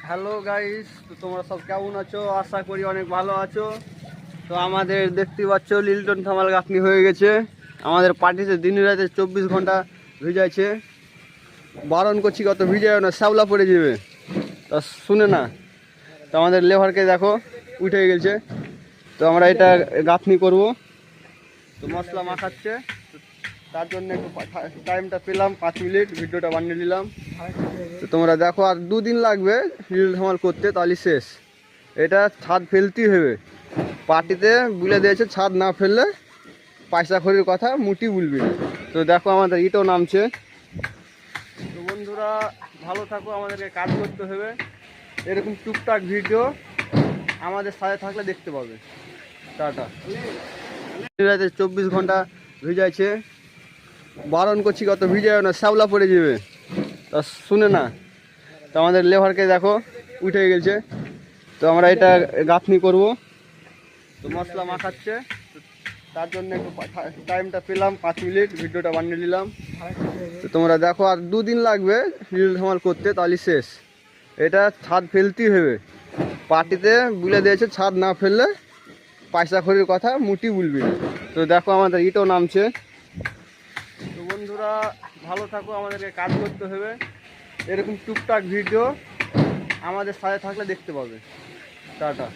Hello guys, তো তোমরা সব কেমন আছো? আশা করি অনেক ভালো আছো। তো আমাদের দেখতে পাচ্ছ লিল্টন থামাল গাঁথনি হয়ে গেছে। আমাদের পার্টিতে দিন রাতে 24 ঘন্টা ভিজাইছে। বারণ করছি কত ভিজায় না, শ্যাওলা পড়ে যাবে। তা শুনে না। তো আমাদের লেভারকে দেখো উঠে গেছে। তো আমরা এটা গাঁথনি করব। তো মশলা মাখাচ্ছে, তার জন্য একটু টাইমটা পেলাম, 5 মিনিট ভিডিওটা বানিয়ে নিলাম। তো তোমরা দেখো, আর 2 দিন লাগবে রিল ধামাল করতে, তাহলে শেষ। এটা ছাদ ফেলতেই হবে। পার্টিতে বলে দিয়েছে ছাদ না ফেললে পয়সা খড়ির কথা মুটি বলবি। তো দেখো আমাদের ইটও নামছে। তো বন্ধুরা ভালো থাকো, আমাদেরকে কাজ করতে হবে। এরকম টুকটাক ভিডিও আমাদের সাথে থাকলে দেখতে পাবে। টাটা। 24 ঘন্টা ভিজাইছে। বারণ করছি কত ভিজায় না, শ্যাওলা পড়ে যাবে। তা শুনে না। তো আমাদের লেভারকে দেখো উঠে গেছে। তো আমরা এটা গাঁথনি করব। তো মশলা মাখাচ্ছে, তার জন্য একটু টাইমটা পেলাম, 5 মিনিট ভিডিওটা বানিয়ে নিলাম। তো তোমরা দেখো, আর 2 দিন লাগবে রিল ধামাল করতে, তাহলে শেষ। এটা ছাদ ফেলতেই হবে। পার্টিতে বলে দিয়েছে ছাদ না ফেললে পয়সা খড়ির কথা মুটি বলবি। তো দেখো আমাদের ইটও নামছে। তো বন্ধুরা ভালো থাকো, আমাদেরকে কাজ করতে হবে। এরকম টুকটাক ভিডিও আমাদের সাথে থাকলে দেখতে পাবে। টাটা।